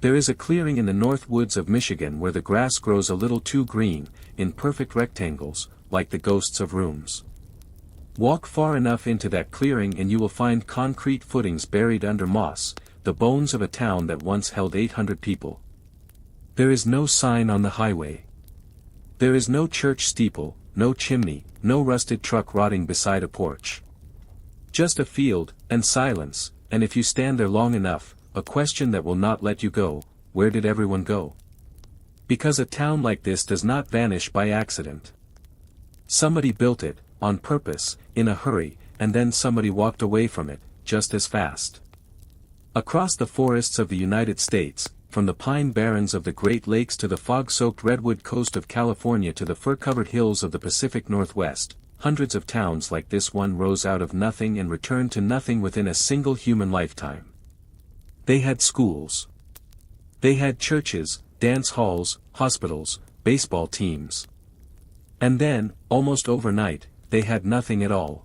There is a clearing in the north woods of Michigan where the grass grows a little too green, in perfect rectangles, like the ghosts of rooms. Walk far enough into that clearing and you will find concrete footings buried under moss, the bones of a town that once held 800 people. There is no sign on the highway. There is no church steeple, no chimney, no rusted truck rotting beside a porch. Just a field, and silence, and if you stand there long enough, a question that will not let you go: where did everyone go? Because a town like this does not vanish by accident. Somebody built it, on purpose, in a hurry, and then somebody walked away from it, just as fast. Across the forests of the United States, from the pine barrens of the Great Lakes to the fog-soaked redwood coast of California to the fir-covered hills of the Pacific Northwest, hundreds of towns like this one rose out of nothing and returned to nothing within a single human lifetime. They had schools. They had churches, dance halls, hospitals, baseball teams. And then, almost overnight, they had nothing at all.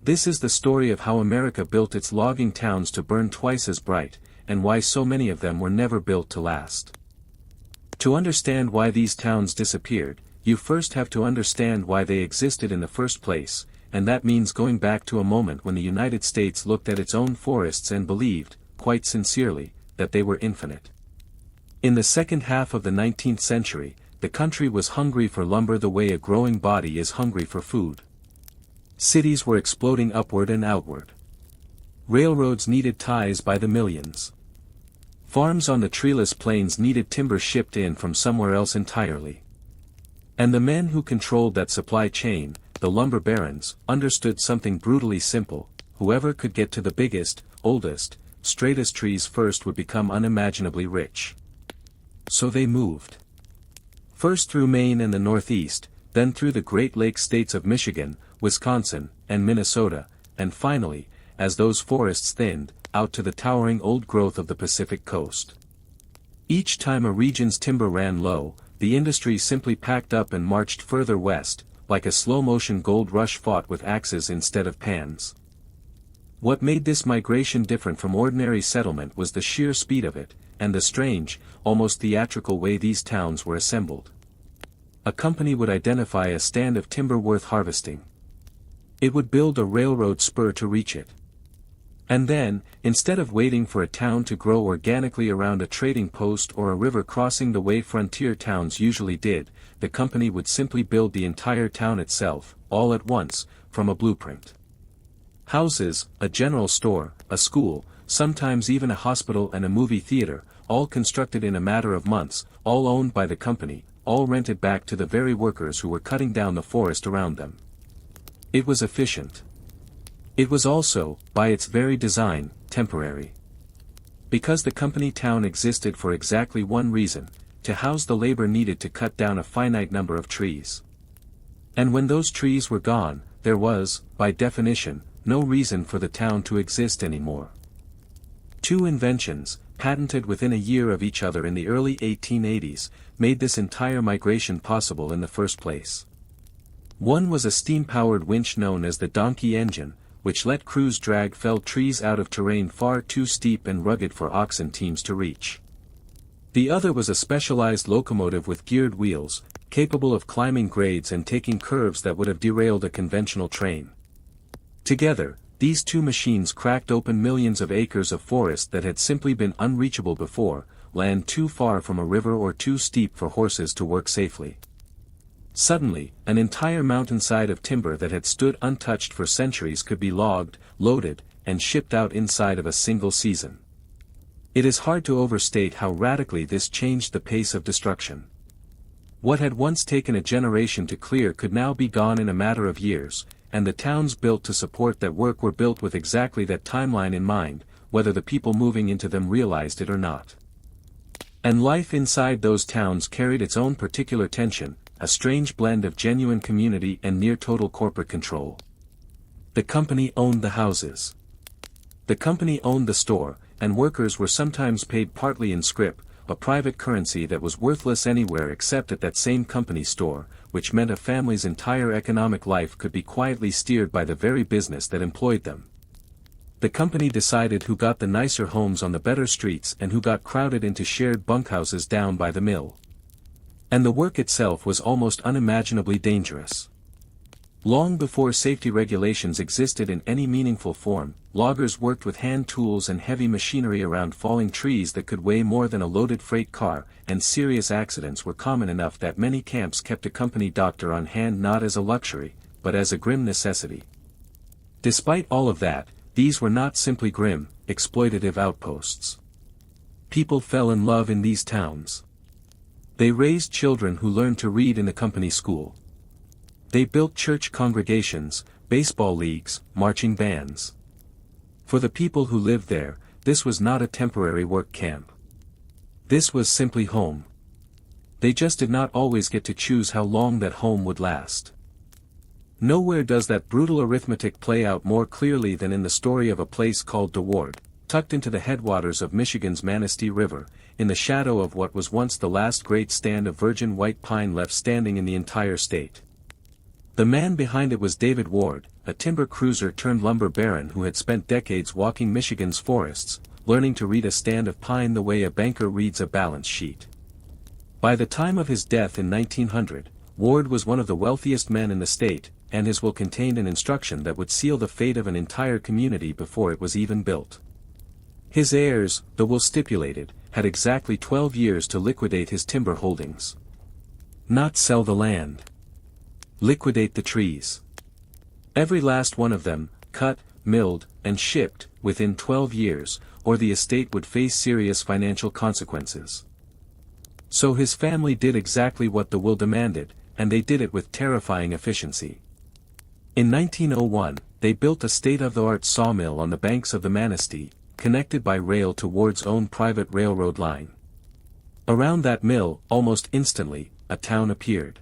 This is the story of how America built its logging towns to burn twice as bright, and why so many of them were never built to last. To understand why these towns disappeared, you first have to understand why they existed in the first place, and that means going back to a moment when the United States looked at its own forests and believed, quite sincerely, that they were infinite. In the second half of the 19th century, the country was hungry for lumber the way a growing body is hungry for food. Cities were exploding upward and outward. Railroads needed ties by the millions. Farms on the treeless plains needed timber shipped in from somewhere else entirely. And the men who controlled that supply chain, the lumber barons, understood something brutally simple: whoever could get to the biggest, oldest, straightest trees first would become unimaginably rich. So they moved. First through Maine and the Northeast, then through the Great Lakes states of Michigan, Wisconsin, and Minnesota, and finally, as those forests thinned, out to the towering old growth of the Pacific coast. Each time a region's timber ran low, the industry simply packed up and marched further west, like a slow-motion gold rush fought with axes instead of pans. What made this migration different from ordinary settlement was the sheer speed of it, and the strange, almost theatrical way these towns were assembled. A company would identify a stand of timber worth harvesting. It would build a railroad spur to reach it. And then, instead of waiting for a town to grow organically around a trading post or a river crossing the way frontier towns usually did, the company would simply build the entire town itself, all at once, from a blueprint. Houses, a general store, a school, sometimes even a hospital and a movie theater, all constructed in a matter of months, all owned by the company, all rented back to the very workers who were cutting down the forest around them. It was efficient. It was also, by its very design, temporary. Because the company town existed for exactly one reason: to house the labor needed to cut down a finite number of trees. And when those trees were gone, there was, by definition, no reason for the town to exist anymore. Two inventions, patented within a year of each other in the early 1880s, made this entire migration possible in the first place. One was a steam-powered winch known as the donkey engine, which let crews drag felled trees out of terrain far too steep and rugged for oxen teams to reach. The other was a specialized locomotive with geared wheels, capable of climbing grades and taking curves that would have derailed a conventional train. Together, these two machines cracked open millions of acres of forest that had simply been unreachable before, land too far from a river or too steep for horses to work safely. Suddenly, an entire mountainside of timber that had stood untouched for centuries could be logged, loaded, and shipped out inside of a single season. It is hard to overstate how radically this changed the pace of destruction. What had once taken a generation to clear could now be gone in a matter of years, and the towns built to support that work were built with exactly that timeline in mind, whether the people moving into them realized it or not. And life inside those towns carried its own particular tension, a strange blend of genuine community and near-total corporate control. The company owned the houses. The company owned the store, and workers were sometimes paid partly in scrip, a private currency that was worthless anywhere except at that same company store, which meant a family's entire economic life could be quietly steered by the very business that employed them. The company decided who got the nicer homes on the better streets and who got crowded into shared bunkhouses down by the mill. And the work itself was almost unimaginably dangerous. Long before safety regulations existed in any meaningful form, loggers worked with hand tools and heavy machinery around falling trees that could weigh more than a loaded freight car, and serious accidents were common enough that many camps kept a company doctor on hand not as a luxury, but as a grim necessity. Despite all of that, these were not simply grim, exploitative outposts. People fell in love in these towns. They raised children who learned to read in the company school. They built church congregations, baseball leagues, marching bands. For the people who lived there, this was not a temporary work camp. This was simply home. They just did not always get to choose how long that home would last. Nowhere does that brutal arithmetic play out more clearly than in the story of a place called Deward, tucked into the headwaters of Michigan's Manistee River, in the shadow of what was once the last great stand of virgin white pine left standing in the entire state. The man behind it was David Ward, a timber cruiser turned lumber baron who had spent decades walking Michigan's forests, learning to read a stand of pine the way a banker reads a balance sheet. By the time of his death in 1900, Ward was one of the wealthiest men in the state, and his will contained an instruction that would seal the fate of an entire community before it was even built. His heirs, the will stipulated, had exactly 12 years to liquidate his timber holdings. Not sell the land. Liquidate the trees. Every last one of them, cut, milled, and shipped, within 12 years, or the estate would face serious financial consequences. So his family did exactly what the will demanded, and they did it with terrifying efficiency. In 1901, they built a state-of-the-art sawmill on the banks of the Manistee, connected by rail to Ward's own private railroad line. Around that mill, almost instantly, a town appeared.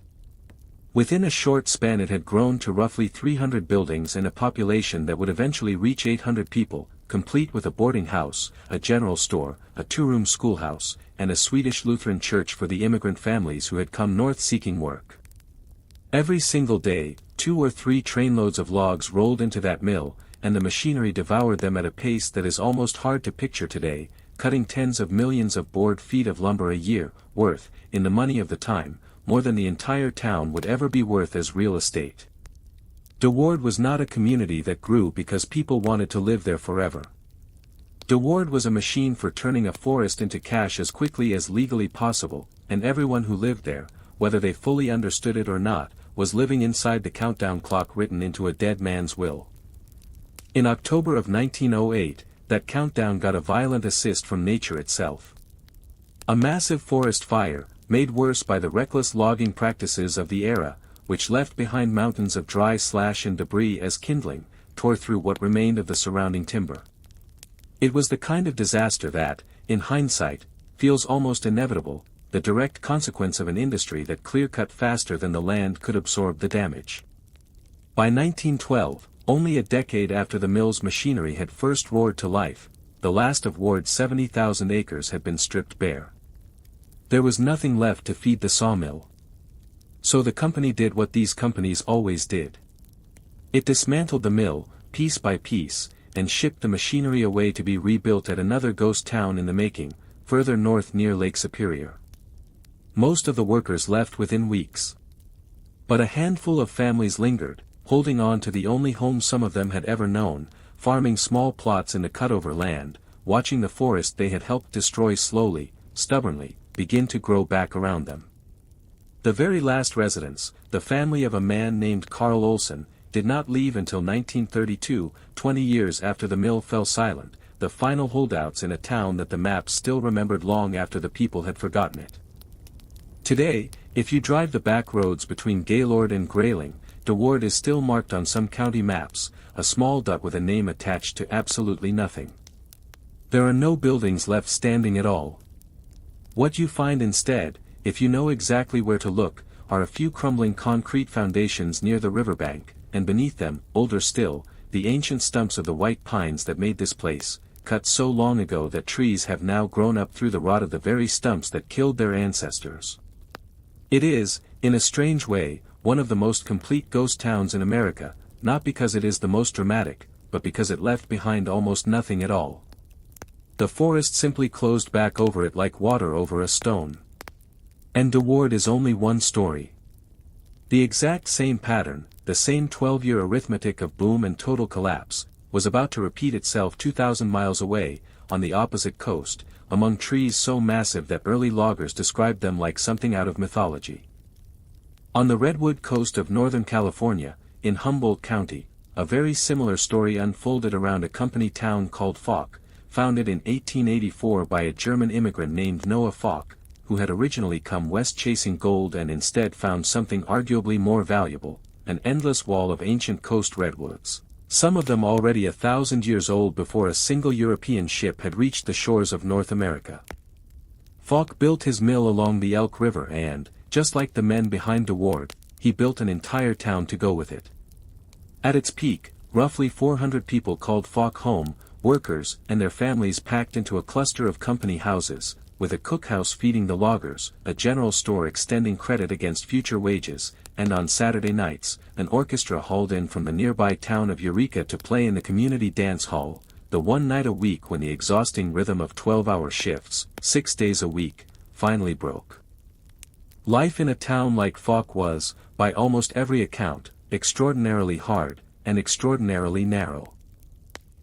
Within a short span it had grown to roughly 300 buildings and a population that would eventually reach 800 people, complete with a boarding house, a general store, a two-room schoolhouse, and a Swedish Lutheran church for the immigrant families who had come north seeking work. Every single day, 2 or 3 trainloads of logs rolled into that mill, and the machinery devoured them at a pace that is almost hard to picture today, cutting tens of millions of board feet of lumber a year, worth, in the money of the time, more than the entire town would ever be worth as real estate. Deward was not a community that grew because people wanted to live there forever. Deward was a machine for turning a forest into cash as quickly as legally possible, and everyone who lived there, whether they fully understood it or not, was living inside the countdown clock written into a dead man's will. In October of 1908, that countdown got a violent assist from nature itself. A massive forest fire, made worse by the reckless logging practices of the era, which left behind mountains of dry slash and debris as kindling, tore through what remained of the surrounding timber. It was the kind of disaster that, in hindsight, feels almost inevitable, the direct consequence of an industry that clear-cut faster than the land could absorb the damage. By 1912, only a decade after the mill's machinery had first roared to life, the last of Ward's 70,000 acres had been stripped bare. There was nothing left to feed the sawmill. So the company did what these companies always did. It dismantled the mill, piece by piece, and shipped the machinery away to be rebuilt at another ghost town in the making, further north near Lake Superior. Most of the workers left within weeks. But a handful of families lingered, holding on to the only home some of them had ever known, farming small plots in the cutover land, watching the forest they had helped destroy slowly, stubbornly, begin to grow back around them. The very last residents, the family of a man named Carl Olson, did not leave until 1932, 20 years after the mill fell silent, the final holdouts in a town that the maps still remembered long after the people had forgotten it. Today, if you drive the back roads between Gaylord and Grayling, Deward is still marked on some county maps, a small dot with a name attached to absolutely nothing. There are no buildings left standing at all. What you find instead, if you know exactly where to look, are a few crumbling concrete foundations near the riverbank, and beneath them, older still, the ancient stumps of the white pines that made this place, cut so long ago that trees have now grown up through the rot of the very stumps that killed their ancestors. It is, in a strange way, one of the most complete ghost towns in America, not because it is the most dramatic, but because it left behind almost nothing at all. The forest simply closed back over it like water over a stone. And Deward is only one story. The exact same pattern, the same 12-year arithmetic of boom and total collapse, was about to repeat itself 2,000 miles away, on the opposite coast, among trees so massive that early loggers described them like something out of mythology. On the Redwood coast of Northern California, in Humboldt County, a very similar story unfolded around a company town called Falk, founded in 1884 by a German immigrant named Noah Falk, who had originally come west chasing gold and instead found something arguably more valuable, an endless wall of ancient coast redwoods, some of them already 1,000 years old before a single European ship had reached the shores of North America. Falk built his mill along the Elk River and, just like the men behind Deward, he built an entire town to go with it. At its peak, roughly 400 people called Falk home, workers and their families packed into a cluster of company houses, with a cookhouse feeding the loggers, a general store extending credit against future wages, and on Saturday nights, an orchestra hauled in from the nearby town of Eureka to play in the community dance hall, the one night a week when the exhausting rhythm of 12-hour shifts, 6 days a week, finally broke. Life in a town like Falk was, by almost every account, extraordinarily hard, and extraordinarily narrow.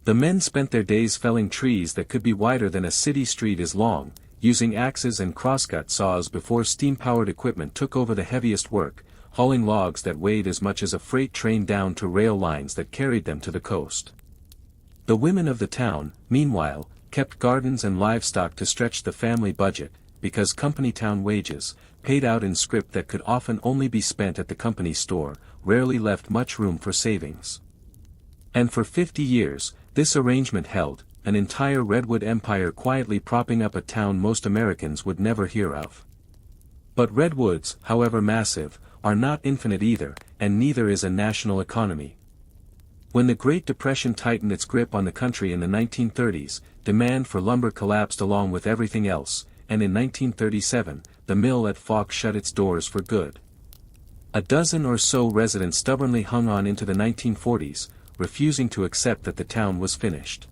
The men spent their days felling trees that could be wider than a city street is long, using axes and crosscut saws before steam-powered equipment took over the heaviest work, hauling logs that weighed as much as a freight train down to rail lines that carried them to the coast. The women of the town, meanwhile, kept gardens and livestock to stretch the family budget, because company town wages, paid out in scrip that could often only be spent at the company store, rarely left much room for savings. And for 50 years, this arrangement held, an entire redwood empire quietly propping up a town most Americans would never hear of. But redwoods, however massive, are not infinite either, and neither is a national economy. When the Great Depression tightened its grip on the country in the 1930s, demand for lumber collapsed along with everything else, and in 1937, the mill at Falk shut its doors for good. A dozen or so residents stubbornly hung on into the 1940s, refusing to accept that the town was finished.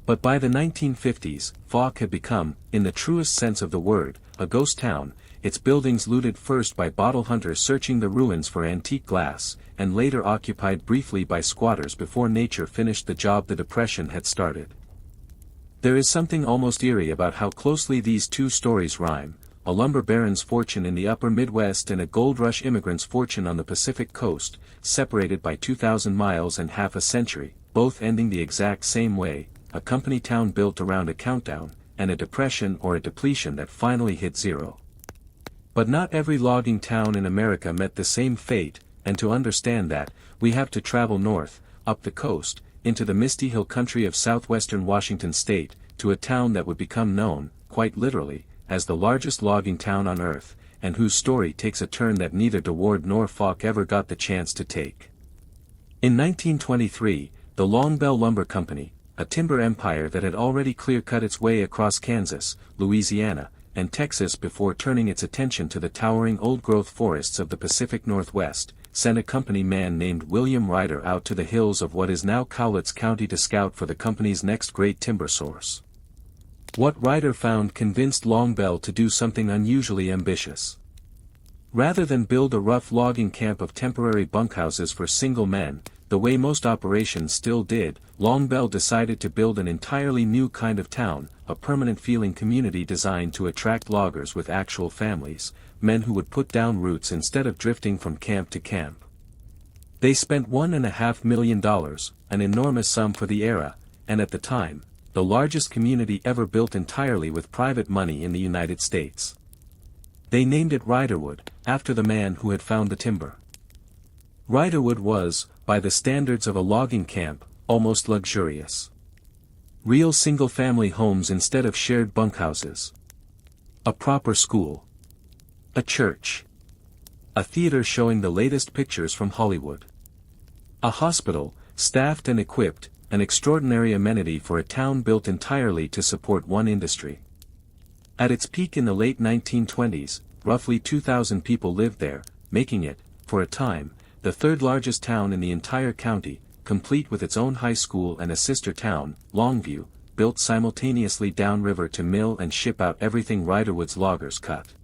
But by the 1950s, Falk had become, in the truest sense of the word, a ghost town, its buildings looted first by bottle hunters searching the ruins for antique glass, and later occupied briefly by squatters before nature finished the job the Depression had started. There is something almost eerie about how closely these two stories rhyme, a lumber baron's fortune in the upper Midwest and a gold rush immigrant's fortune on the Pacific coast, separated by 2,000 miles and half a century, both ending the exact same way, a company town built around a countdown, and a depression or a depletion that finally hit zero. But not every logging town in America met the same fate, and to understand that, we have to travel north, up the coast, into the misty hill country of southwestern Washington state, to a town that would become known, quite literally, as the largest logging town on earth, and whose story takes a turn that neither Deward nor Falk ever got the chance to take. In 1923, the Long Bell Lumber Company, a timber empire that had already clear-cut its way across Kansas, Louisiana, and Texas before turning its attention to the towering old-growth forests of the Pacific Northwest, sent a company man named William Ryder out to the hills of what is now Cowlitz County to scout for the company's next great timber source. What Ryder found convinced Long Bell to do something unusually ambitious. Rather than build a rough logging camp of temporary bunkhouses for single men, the way most operations still did, Long Bell decided to build an entirely new kind of town, a permanent feeling community designed to attract loggers with actual families, men who would put down roots instead of drifting from camp to camp. They spent $1.5 million, an enormous sum for the era, and at the time, the largest community ever built entirely with private money in the United States. They named it Ryderwood, after the man who had found the timber. Ryderwood was, by the standards of a logging camp, almost luxurious. Real single-family homes instead of shared bunkhouses. A proper school. A church. A theater showing the latest pictures from Hollywood. A hospital, staffed and equipped, an extraordinary amenity for a town built entirely to support one industry. At its peak in the late 1920s, roughly 2,000 people lived there, making it, for a time, the third largest town in the entire county, complete with its own high school and a sister town, Longview, built simultaneously downriver to mill and ship out everything Ryderwood's loggers cut.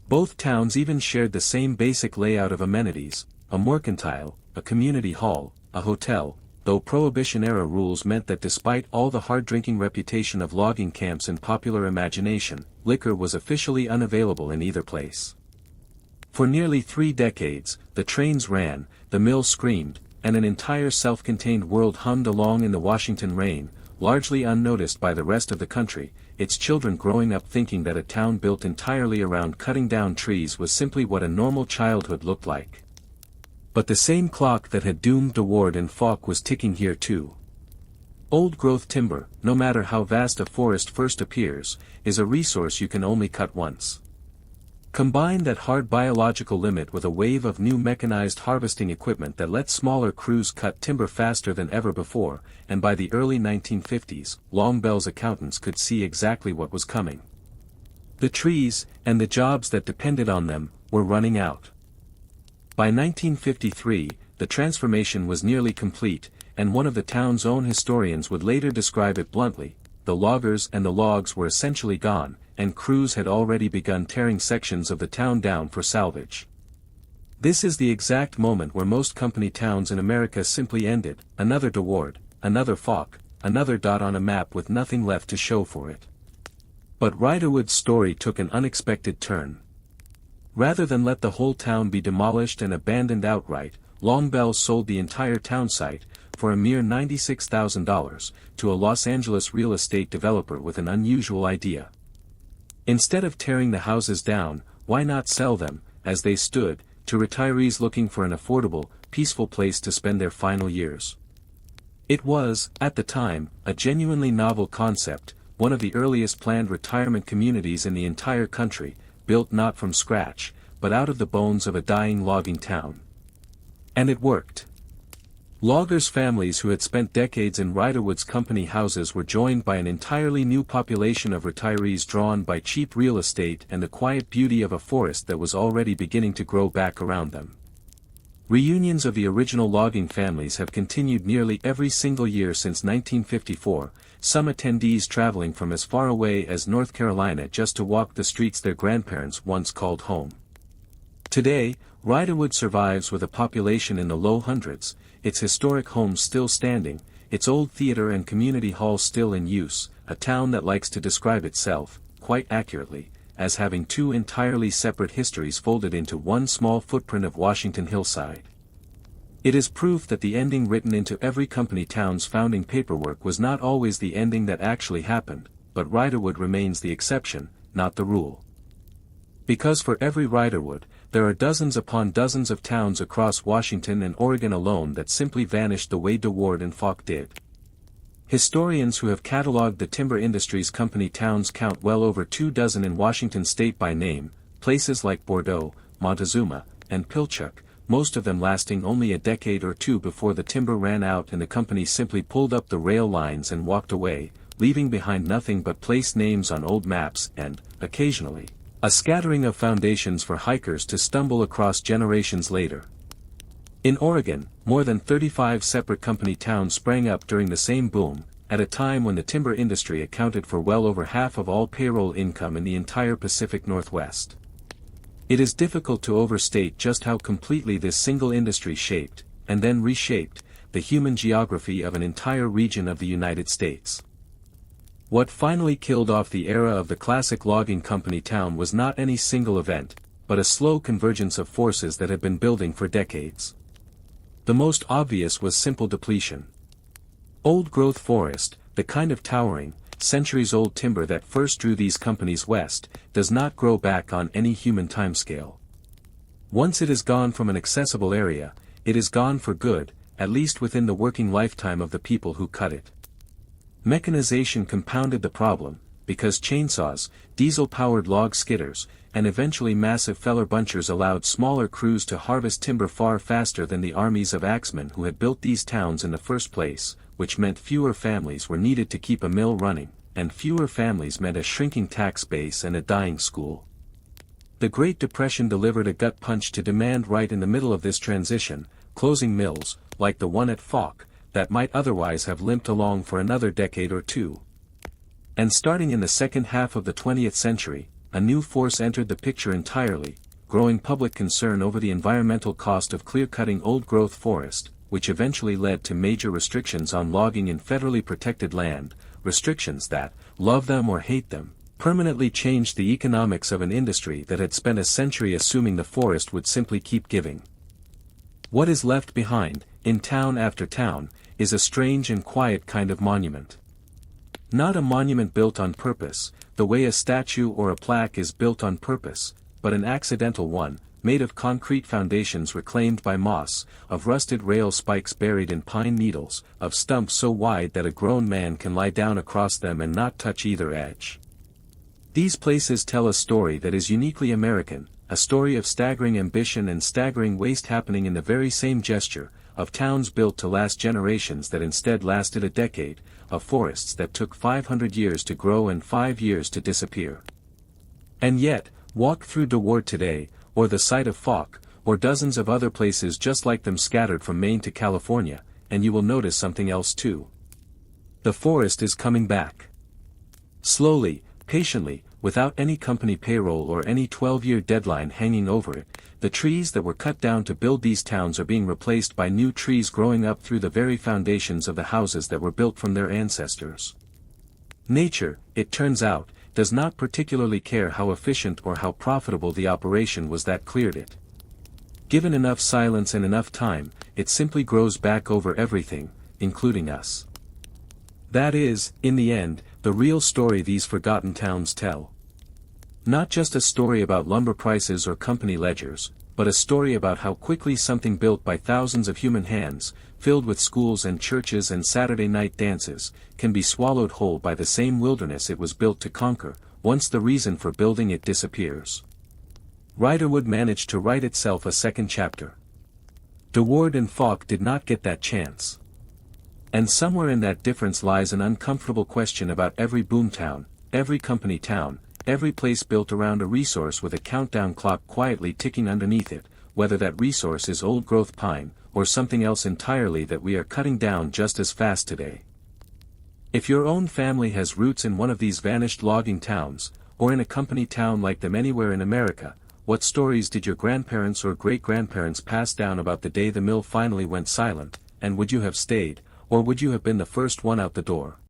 Both towns even shared the same basic layout of amenities, a mercantile, a community hall, a hotel, though Prohibition-era rules meant that despite all the hard-drinking reputation of logging camps in popular imagination, liquor was officially unavailable in either place. For nearly 3 decades, the trains ran, the mill screamed, and an entire self-contained world hummed along in the Washington rain, largely unnoticed by the rest of the country, its children growing up thinking that a town built entirely around cutting down trees was simply what a normal childhood looked like. But the same clock that had doomed Deward and Falk was ticking here too. Old-growth timber, no matter how vast a forest first appears, is a resource you can only cut once. Combine that hard biological limit with a wave of new mechanized harvesting equipment that lets smaller crews cut timber faster than ever before, and by the early 1950s, Long Bell's accountants could see exactly what was coming. The trees, and the jobs that depended on them, were running out. By 1953, the transformation was nearly complete, and one of the town's own historians would later describe it bluntly: the loggers and the logs were essentially gone, and crews had already begun tearing sections of the town down for salvage. This is the exact moment where most company towns in America simply ended: another Deward, another Falk, another dot on a map with nothing left to show for it. But Ryderwood's story took an unexpected turn. Rather than let the whole town be demolished and abandoned outright, Long Bell sold the entire town site, for a mere $96,000, to a Los Angeles real estate developer with an unusual idea. Instead of tearing the houses down, why not sell them, as they stood, to retirees looking for an affordable, peaceful place to spend their final years? It was, at the time, a genuinely novel concept, one of the earliest planned retirement communities in the entire country, built not from scratch, but out of the bones of a dying logging town. And it worked. Loggers' families who had spent decades in Ryderwood's company houses were joined by an entirely new population of retirees drawn by cheap real estate and the quiet beauty of a forest that was already beginning to grow back around them. Reunions of the original logging families have continued nearly every single year since 1954, some attendees traveling from as far away as North Carolina just to walk the streets their grandparents once called home. Today, Ryderwood survives with a population in the low hundreds, its historic homes still standing, its old theater and community hall still in use, a town that likes to describe itself, quite accurately, as having 2 entirely separate histories folded into one small footprint of Washington hillside. It is proof that the ending written into every company town's founding paperwork was not always the ending that actually happened, but Ryderwood remains the exception, not the rule. Because for every Ryderwood, there are dozens upon dozens of towns across Washington and Oregon alone that simply vanished the way Deward and Falk did. Historians who have cataloged the timber industry's company towns count well over 24 in Washington state by name, places like Bordeaux, Montezuma, and Pilchuck, most of them lasting only a decade or 2 before the timber ran out and the company simply pulled up the rail lines and walked away, leaving behind nothing but place names on old maps and, occasionally, a scattering of foundations for hikers to stumble across generations later. In Oregon, more than 35 separate company towns sprang up during the same boom, at a time when the timber industry accounted for well over half of all payroll income in the entire Pacific Northwest. It is difficult to overstate just how completely this single industry shaped, and then reshaped, the human geography of an entire region of the United States. What finally killed off the era of the classic logging company town was not any single event, but a slow convergence of forces that had been building for decades. The most obvious was simple depletion. Old-growth forest, the kind of towering, centuries-old timber that first drew these companies west, does not grow back on any human timescale. Once it is gone from an accessible area, it is gone for good, at least within the working lifetime of the people who cut it. Mechanization compounded the problem, because chainsaws, diesel-powered log skidders, and eventually massive feller bunchers allowed smaller crews to harvest timber far faster than the armies of axemen who had built these towns in the first place, which meant fewer families were needed to keep a mill running, and fewer families meant a shrinking tax base and a dying school. The Great Depression delivered a gut punch to demand right in the middle of this transition, closing mills, like the one at Falk, that might otherwise have limped along for another decade or two. And starting in the second half of the 20th century, a new force entered the picture entirely, growing public concern over the environmental cost of clear-cutting old-growth forest, which eventually led to major restrictions on logging in federally protected land, restrictions that, love them or hate them, permanently changed the economics of an industry that had spent a century assuming the forest would simply keep giving. What is left behind, in town after town, is a strange and quiet kind of monument. Not a monument built on purpose, the way a statue or a plaque is built on purpose, but an accidental one, made of concrete foundations reclaimed by moss, of rusted rail spikes buried in pine needles, of stumps so wide that a grown man can lie down across them and not touch either edge. These places tell a story that is uniquely American, a story of staggering ambition and staggering waste happening in the very same gesture, of towns built to last generations that instead lasted a decade, of forests that took 500 years to grow and 5 years to disappear. And yet, walk through Deward today, or the site of Falk, or dozens of other places just like them scattered from Maine to California, and you will notice something else too. The forest is coming back. Slowly, patiently, without any company payroll or any 12-year deadline hanging over it, the trees that were cut down to build these towns are being replaced by new trees growing up through the very foundations of the houses that were built from their ancestors. Nature, it turns out, does not particularly care how efficient or how profitable the operation was that cleared it. Given enough silence and enough time, it simply grows back over everything, including us. That is, in the end, the real story these forgotten towns tell. Not just a story about lumber prices or company ledgers, but a story about how quickly something built by thousands of human hands, filled with schools and churches and Saturday night dances, can be swallowed whole by the same wilderness it was built to conquer, once the reason for building it disappears. Ryderwood managed to write itself a second chapter. Deward and Falk did not get that chance. And somewhere in that difference lies an uncomfortable question about every boomtown, every company town, every place built around a resource with a countdown clock quietly ticking underneath it, whether that resource is old-growth pine, or something else entirely that we are cutting down just as fast today. If your own family has roots in one of these vanished logging towns, or in a company town like them anywhere in America, what stories did your grandparents or great-grandparents pass down about the day the mill finally went silent, and would you have stayed, or would you have been the first one out the door?